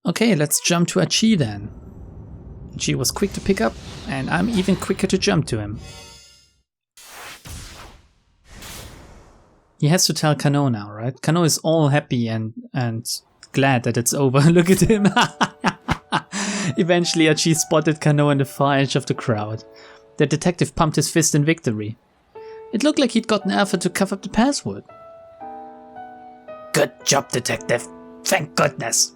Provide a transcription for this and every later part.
Okay, let's jump to Achi then. Achi was quick to pick up, and I'm even quicker to jump to him. He has to tell Kano now, right? Kano is all happy and glad that it's over. Look at him. Eventually Achi spotted Kano in the far edge of the crowd. The detective pumped his fist in victory. It looked like he'd gotten Alpha to cover up the password. Good job, detective. Thank goodness.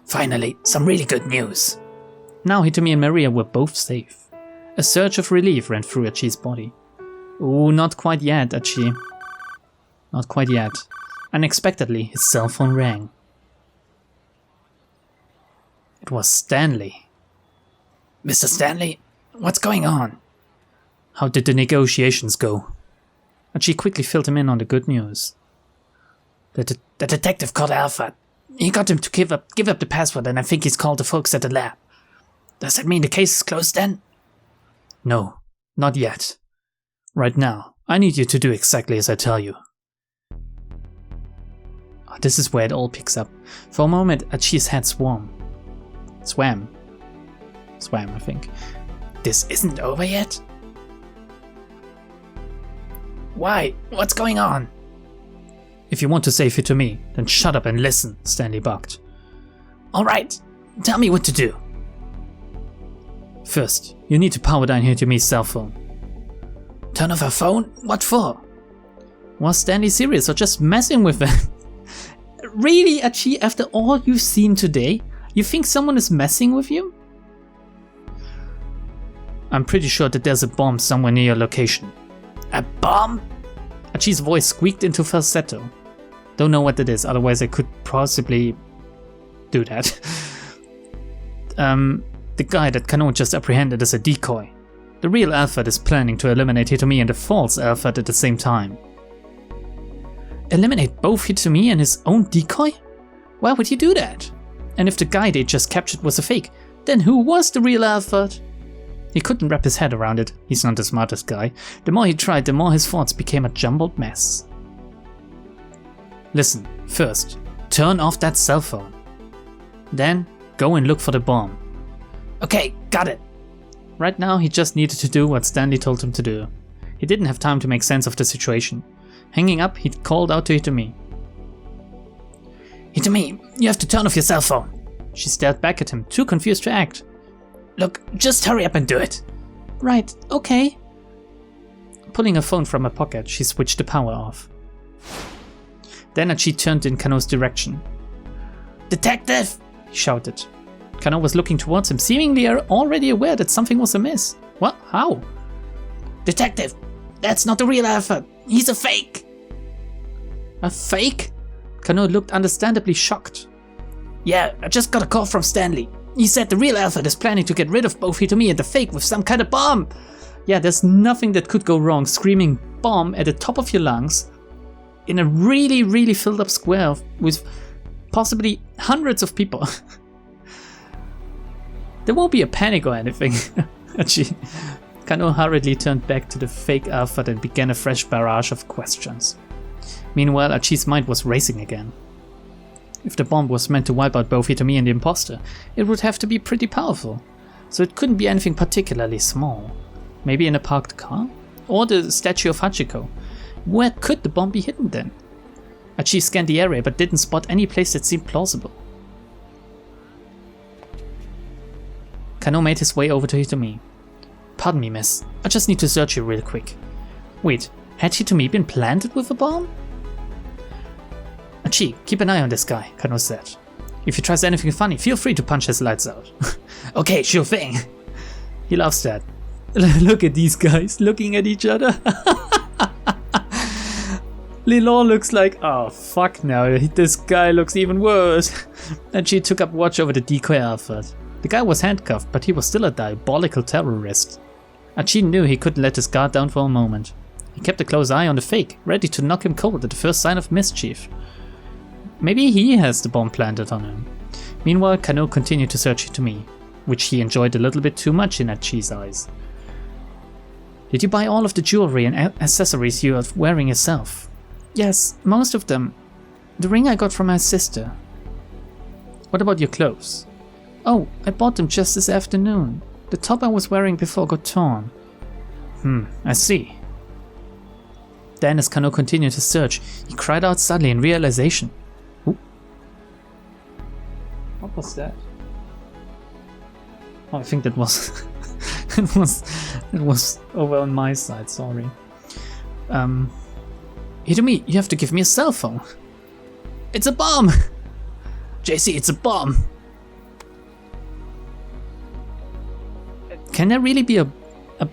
Finally, some really good news. Now Hitomi and Maria were both safe. A surge of relief ran through Achi's body. Ooh, not quite yet, Achi. Not quite yet. Unexpectedly, his cell phone rang. It was Stanley. Mr. Stanley, what's going on? How did the negotiations go? Achi quickly filled him in on the good news. The detective called Alpha. He got him to give up the password, and I think he's called the folks at the lab. Does that mean the case is closed then? No, not yet. Right now, I need you to do exactly as I tell you. Oh, this is where it all picks up. For a moment, Achi's head swam, I think. This isn't over yet? Why? What's going on? If you want to save Hitomi, then shut up and listen, Stanley barked. Alright, tell me what to do. First, you need to power down Hitomi's cell phone. Turn off her phone? What for? Was Stanley serious or just messing with it? Really, Achi, after all you've seen today, you think someone is messing with you? I'm pretty sure that there's a bomb somewhere near your location. A bomb? Achi's voice squeaked into falsetto. Don't know what it is, otherwise I could possibly do that. The guy that Kano just apprehended is a decoy. The real Alpha is planning to eliminate Hitomi and the false Alpha at the same time. Eliminate both Hitomi and his own decoy? Why would he do that? And if the guy they just captured was a fake, then who was the real Alpha? He couldn't wrap his head around it. He's not the smartest guy. The more he tried, the more his thoughts became a jumbled mess. Listen, first, turn off that cell phone. Then, go and look for the bomb. Okay, got it. Right now, he just needed to do what Stanley told him to do. He didn't have time to make sense of the situation. Hanging up, he called out to Hitomi. Hitomi, you have to turn off your cell phone. She stared back at him, too confused to act. Look, just hurry up and do it. Right, okay. Pulling her phone from her pocket, she switched the power off. Then Achi turned in Kano's direction. Detective! He shouted. Kano was looking towards him, seemingly already aware that something was amiss. What? How? Detective! That's not the real Alpha! He's a fake! A fake? Kano looked understandably shocked. Yeah, I just got a call from Stanley. He said the real Alpha is planning to get rid of both Hitomi and the fake with some kind of bomb. Yeah, there's nothing that could go wrong screaming bomb at the top of your lungs in a really, really filled up square with possibly hundreds of people. There won't be a panic or anything. Kano hurriedly turned back to the fake Alpha and began a fresh barrage of questions. Meanwhile, Achi's mind was racing again. If the bomb was meant to wipe out both Hitomi and the imposter, it would have to be pretty powerful. So it couldn't be anything particularly small. Maybe in a parked car? Or the statue of Hachiko. Where could the bomb be hidden then? Achi scanned the area but didn't spot any place that seemed plausible. Kano made his way over to Hitomi. Pardon me, miss. I just need to search you real quick. Wait, had Hitomi been planted with a bomb? Achi, keep an eye on this guy, Kano said. If he tries anything funny, feel free to punch his lights out. Okay, sure thing. He laughs at. Look at these guys looking at each other. Lilon looks like, oh fuck no, this guy looks even worse. And she took up watch over the decoy Alpha. The guy was handcuffed, but he was still a diabolical terrorist. Achi knew he couldn't let his guard down for a moment. He kept a close eye on the fake, ready to knock him cold at the first sign of mischief. Maybe he has the bomb planted on him. Meanwhile, Kano continued to search Hitomi, which he enjoyed a little bit too much in Achi's eyes. Did you buy all of the jewelry and accessories you are wearing yourself? Yes, most of them. The ring I got from my sister. What about your clothes? Oh, I bought them just this afternoon. The top I was wearing before got torn. I see. Then as Kano continued his search, he cried out suddenly in realization. Ooh. What was that? Oh, I think that was it was over on my side, sorry. Hitomi, you have to give me a cell phone. It's a bomb! JC, it's a bomb! Can there really be a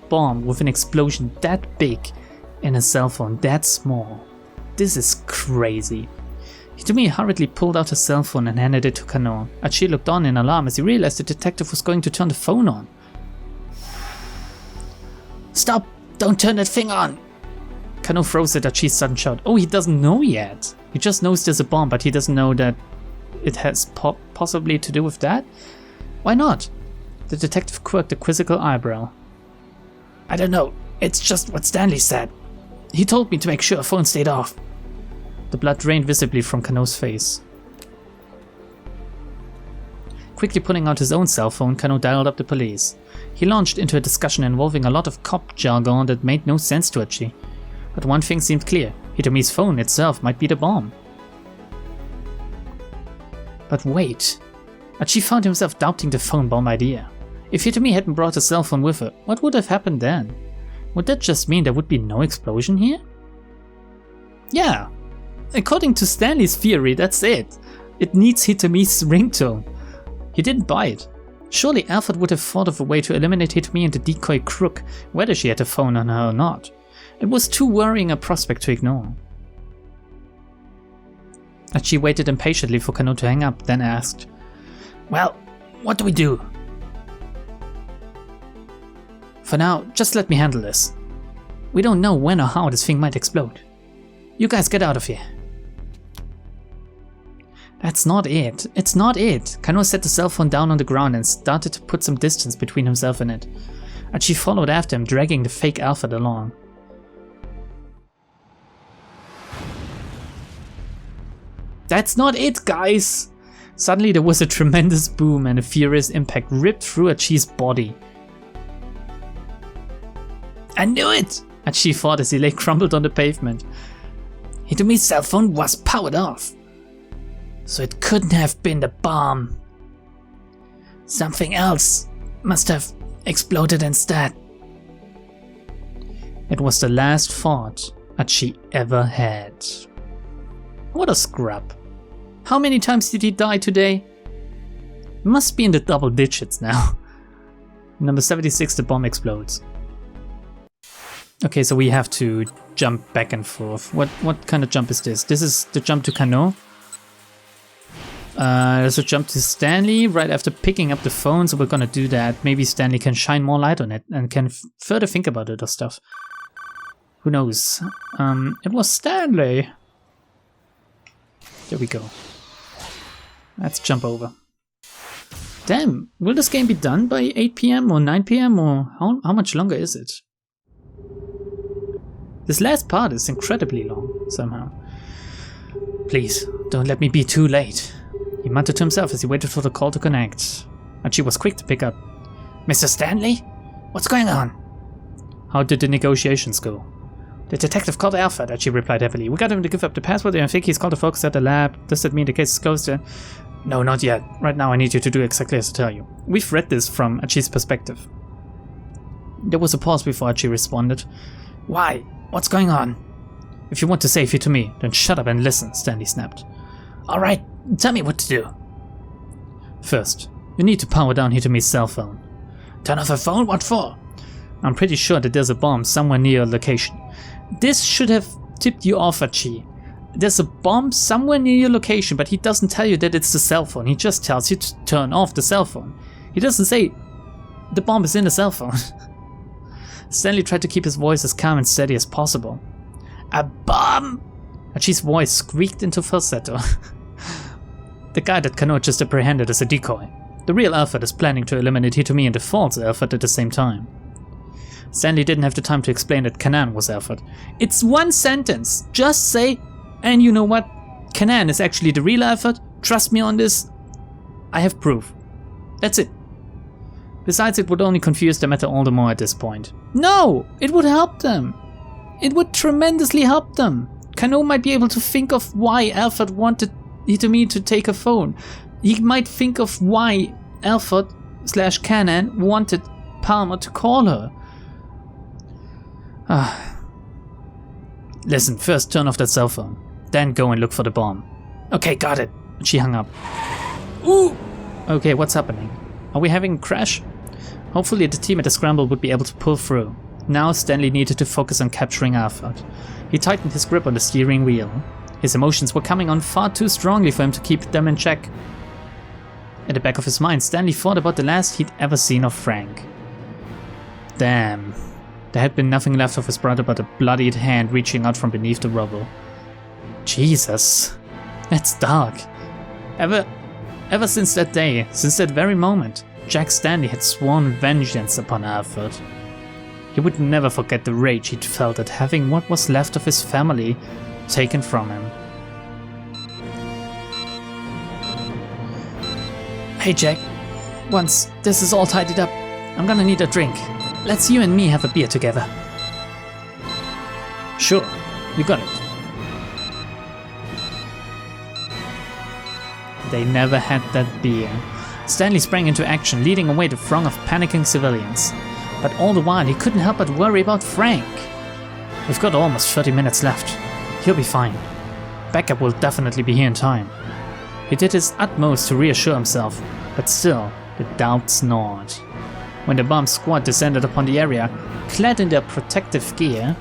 bomb with an explosion that big in a cell phone that small? This is crazy. Hitomi hurriedly pulled out his cell phone and handed it to Kano. Achi looked on in alarm as he realized the detective was going to turn the phone on. Stop! Don't turn that thing on! Kano froze at Achi's sudden shout. Oh, he doesn't know yet. He just knows there's a bomb, but he doesn't know that it has possibly to do with that? Why not? The detective quirked a quizzical eyebrow. I don't know. It's just what Stanley said. He told me to make sure a phone stayed off. The blood drained visibly from Kano's face. Quickly pulling out his own cell phone, Kano dialed up the police. He launched into a discussion involving a lot of cop jargon that made no sense to Achi. But one thing seemed clear. Hitomi's phone itself might be the bomb. But wait. Achi found himself doubting the phone bomb idea. If Hitomi hadn't brought a cell phone with her, what would have happened then? Would that just mean there would be no explosion here? Yeah. According to Stanley's theory, that's it. It needs Hitomi's ringtone. He didn't buy it. Surely Alfred would have thought of a way to eliminate Hitomi and the decoy crook, whether she had a phone on her or not. It was too worrying a prospect to ignore. Achi waited impatiently for Kano to hang up, then asked, Well, what do we do? For now, just let me handle this. We don't know when or how this thing might explode. You guys get out of here. That's not it. It's not it. Kano set the cell phone down on the ground and started to put some distance between himself and it. Achi followed after him, dragging the fake Alfred along. That's not it, guys! Suddenly there was a tremendous boom and a furious impact ripped through Achi's body. I knew it! Achi thought as he lay crumpled on the pavement. Hitomi's cell phone was powered off. So it couldn't have been the bomb. Something else must have exploded instead. It was the last thought Achi ever had. What a scrub. How many times did he die today? Must be in the double digits now. Number 76, the bomb explodes. Okay, so we have to jump back and forth. What kind of jump is this? This is the jump to Kano. There's a jump to Stanley right after picking up the phone, so we're gonna do that. Maybe Stanley can shine more light on it and can further think about it or stuff. Who knows? It was Stanley. There we go. Let's jump over. Damn, will this game be done by 8 PM or 9 PM or how much longer is it? This last part is incredibly long, somehow. Please, don't let me be too late. He muttered to himself as he waited for the call to connect. Achi was quick to pick up. Mr. Stanley? What's going on? How did the negotiations go? The detective called Alfred, Achi replied heavily. We got him to give up the password and I think he's called the folks at the lab. Does that mean the case is closed? No, not yet. Right now I need you to do exactly as I tell you. We've read this from Achi's perspective. There was a pause before Achi responded. Why? What's going on? If you want to save it to me, then shut up and listen, Stanley snapped. Alright, tell me what to do. First, you need to power down Hitomi's cell phone. Turn off her phone? What for? I'm pretty sure that there's a bomb somewhere near your location. This should have tipped you off, Achi. There's a bomb somewhere near your location, but he doesn't tell you that it's the cell phone. He just tells you to turn off the cell phone. He doesn't say the bomb is in the cell phone. Stanley tried to keep his voice as calm and steady as possible. A bomb? Achi's voice squeaked into falsetto. The guy that Kano just apprehended as a decoy. The real Alfred is planning to eliminate Hitomi and the false Alfred at the same time. Stanley didn't have the time to explain that Kanan was Alfred. It's one sentence. Just say, and you know what? Kanan is actually the real Alfred. Trust me on this. I have proof. That's it. Besides, it would only confuse the matter all the more at this point. No! It would help them! It would tremendously help them! Kano might be able to think of why Alfred wanted Hitomi to take her phone. He might think of why Alfred/Kanan wanted Palmer to call her. Listen, first turn off that cell phone. Then go and look for the bomb. Okay, got it. She hung up. Ooh! Okay, what's happening? Are we having a crash? Hopefully the team at the Scramble would be able to pull through. Now Stanley needed to focus on capturing Alfred. He tightened his grip on the steering wheel. His emotions were coming on far too strongly for him to keep them in check. At the back of his mind, Stanley thought about the last he'd ever seen of Frank. Damn. There had been nothing left of his brother but a bloodied hand reaching out from beneath the rubble. Jesus. That's dark. Ever since that day, since that very moment, Jack Stanley had sworn vengeance upon Alfred. He would never forget the rage he'd felt at having what was left of his family taken from him. Hey Jack, once this is all tidied up, I'm gonna need a drink. Let's you and me have a beer together. Sure, you got it. They never had that beer. Stanley sprang into action, leading away the throng of panicking civilians. But all the while, he couldn't help but worry about Frank. We've got almost 30 minutes left. He'll be fine. Backup will definitely be here in time. He did his utmost to reassure himself, but still, the doubts gnawed. When the bomb squad descended upon the area, clad in their protective gear...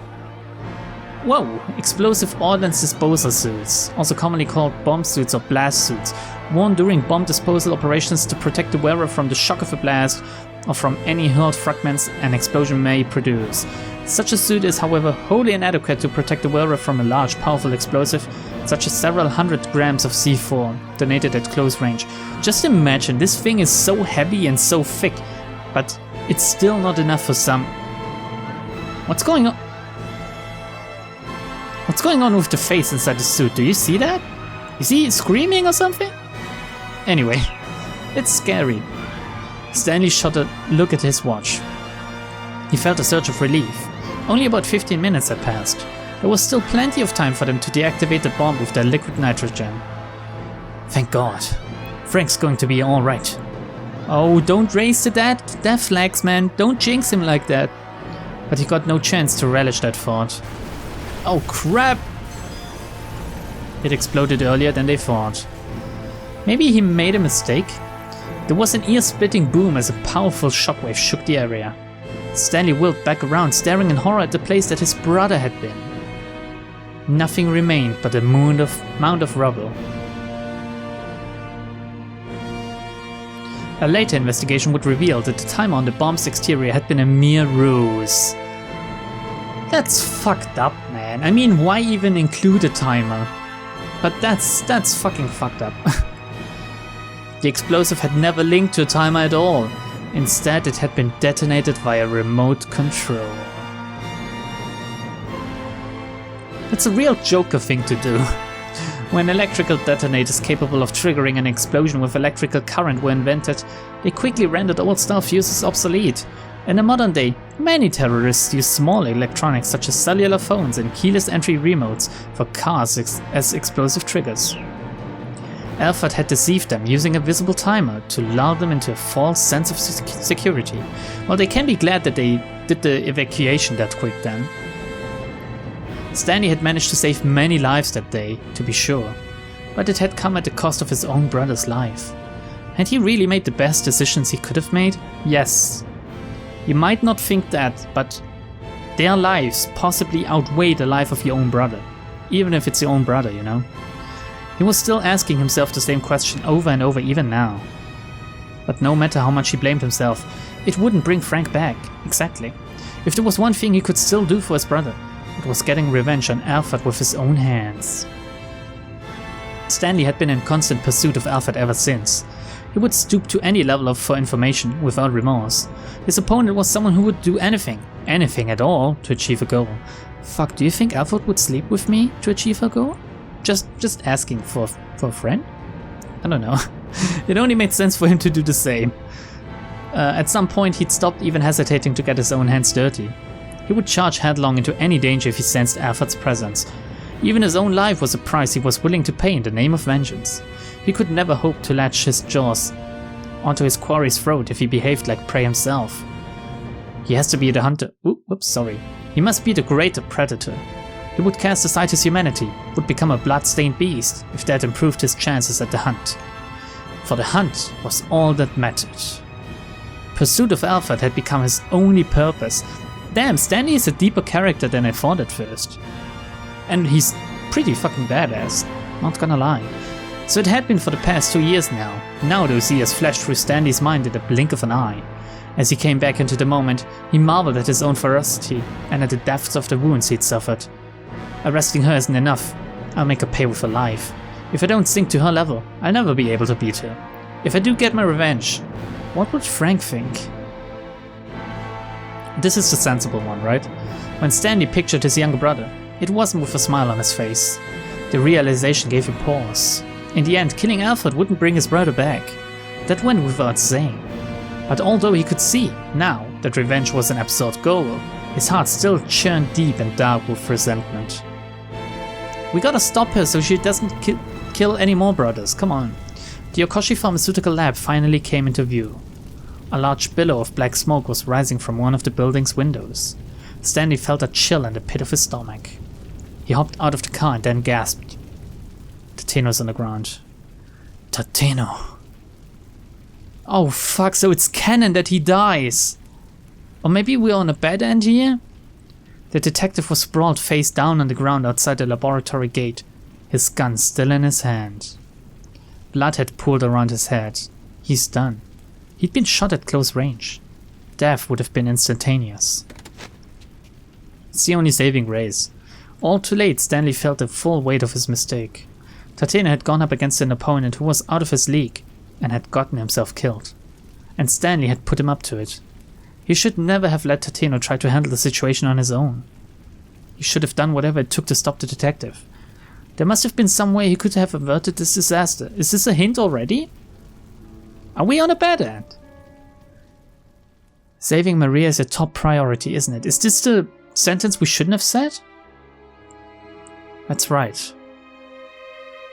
Whoa! Explosive ordnance disposal suits, also commonly called bomb suits or blast suits, worn during bomb disposal operations to protect the wearer from the shock of a blast or from any hurled fragments an explosion may produce. Such a suit is, however, wholly inadequate to protect the wearer from a large, powerful explosive, such as several hundred grams of C4, detonated at close range. Just imagine, this thing is so heavy and so thick, but it's still not enough for some... What's going on? What's going on with the face inside the suit? Do you see that? Is he screaming or something? Anyway, it's scary. Stanley shot a look at his watch. He felt a surge of relief. Only about 15 minutes had passed. There was still plenty of time for them to deactivate the bomb with their liquid nitrogen. Thank God. Frank's going to be alright. Oh, don't raise the death flags, man. Don't jinx him like that. But he got no chance to relish that thought. Oh crap! It exploded earlier than they thought. Maybe he made a mistake? There was an ear-splitting boom as a powerful shockwave shook the area. Stanley whirled back around, staring in horror at the place that his brother had been. Nothing remained but a mound of rubble. A later investigation would reveal that the timer on the bomb's exterior had been a mere ruse. That's fucked up, man. I mean, why even include a timer? But that's fucking fucked up. The explosive had never linked to a timer at all. Instead, it had been detonated via remote control. It's a real Joker thing to do. When electrical detonators capable of triggering an explosion with electrical current were invented, they quickly rendered old-style fuses obsolete. In the modern day, many terrorists use small electronics such as cellular phones and keyless entry remotes for cars as explosive triggers. Alfred had deceived them using a visible timer to lull them into a false sense of security. Well, they can be glad that they did the evacuation that quick then. Stanley had managed to save many lives that day, to be sure, but it had come at the cost of his own brother's life. Had he really made the best decisions he could have made? Yes. You might not think that, but their lives possibly outweigh the life of your own brother. Even if it's your own brother, you know? He was still asking himself the same question over and over even now. But no matter how much he blamed himself, it wouldn't bring Frank back, exactly. If there was one thing he could still do for his brother, it was getting revenge on Alfred with his own hands. Stanley had been in constant pursuit of Alfred ever since. He would stoop to any level for information without remorse. His opponent was someone who would do anything at all, to achieve a goal. Fuck, do you think Alfred would sleep with me to achieve a goal? Just asking for a friend? I don't know. It only made sense for him to do the same. At some point, he'd stopped even hesitating to get his own hands dirty. He would charge headlong into any danger if he sensed Alfred's presence. Even his own life was a price he was willing to pay in the name of vengeance. He could never hope to latch his jaws onto his quarry's throat if he behaved like prey himself. He has to be the hunter. He must be the greater predator. He would cast aside his humanity, would become a blood-stained beast if that improved his chances at the hunt. For the hunt was all that mattered. Pursuit of Alfred had become his only purpose. Damn, Stanley is a deeper character than I thought at first. And he's pretty fucking badass, not gonna lie. So it had been for the past 2 years now. Now those years flashed through Stanley's mind in the blink of an eye. As he came back into the moment, he marveled at his own ferocity and at the depths of the wounds he'd suffered. Arresting her isn't enough. I'll make her pay with her life. If I don't sink to her level, I'll never be able to beat her. If I do get my revenge, what would Frank think? This is the sensible one, right? When Stanley pictured his younger brother, it wasn't with a smile on his face. The realization gave him pause. In the end, killing Alfred wouldn't bring his brother back. That went without saying. But although he could see, now, that revenge was an absurd goal, his heart still churned deep and dark with resentment. We gotta stop her so she doesn't kill any more brothers, come on. The Yokoshi Pharmaceutical Lab finally came into view. A large billow of black smoke was rising from one of the building's windows. Stanley felt a chill in the pit of his stomach. He hopped out of the car and then gasped. Tateno's on the ground. Tateno. Oh fuck, so it's canon that he dies. Or maybe we're on a bad end here? The detective was sprawled face down on the ground outside the laboratory gate, his gun still in his hand. Blood had pooled around his head. He's done. He'd been shot at close range. Death would have been instantaneous. It's the only saving grace. All too late, Stanley felt the full weight of his mistake. Tateno had gone up against an opponent who was out of his league and had gotten himself killed. And Stanley had put him up to it. He should never have let Tateno try to handle the situation on his own. He should have done whatever it took to stop the detective. There must have been some way he could have averted this disaster. Is this a hint already? Are we on a bad end? Saving Maria is a top priority, isn't it? Is this the sentence we shouldn't have said? That's right.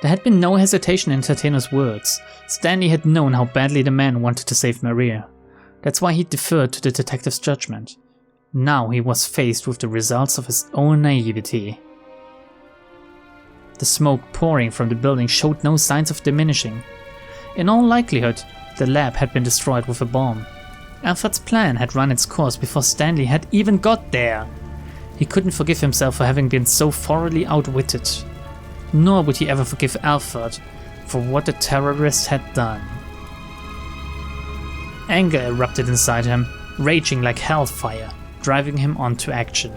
There had been no hesitation in Tateno's words. Stanley had known how badly the man wanted to save Maria. That's why he deferred to the detective's judgment. Now he was faced with the results of his own naivety. The smoke pouring from the building showed no signs of diminishing. In all likelihood, the lab had been destroyed with a bomb. Alfred's plan had run its course before Stanley had even got there. He couldn't forgive himself for having been so thoroughly outwitted. Nor would he ever forgive Alfred for what the terrorist had done. Anger erupted inside him, raging like hellfire, driving him on to action.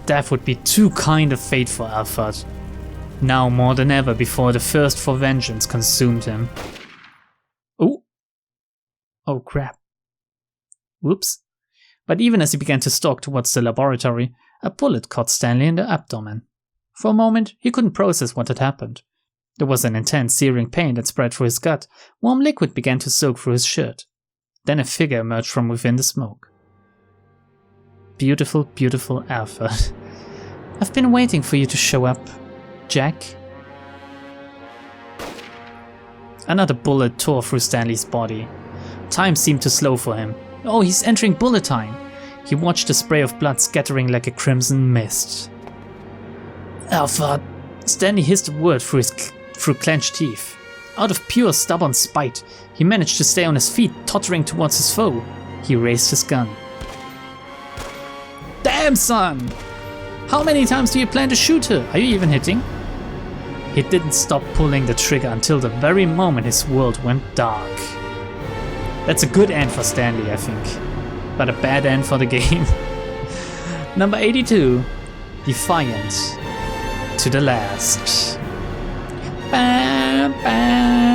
Death would be too kind a fate for Alfred. Now more than ever before the thirst for vengeance consumed him. Ooh. Oh crap. Whoops. But even as he began to stalk towards the laboratory, a bullet caught Stanley in the abdomen. For a moment, he couldn't process what had happened. There was an intense searing pain that spread through his gut. Warm liquid began to soak through his shirt. Then a figure emerged from within the smoke. Beautiful, beautiful Alfred. I've been waiting for you to show up, Jack. Another bullet tore through Stanley's body. Time seemed to slow for him. Oh, he's entering bullet time. He watched the spray of blood scattering like a crimson mist. Alfred. Stanley hissed a word through clenched teeth. Out of pure stubborn spite, he managed to stay on his feet, tottering towards his foe. He raised his gun. Damn, son! How many times do you plan to shoot her? Are you even hitting? He didn't stop pulling the trigger until the very moment his world went dark. That's a good end for Stanley, I think. But a bad end for the game. Number 82. Defiant. To the last. Bam, bam.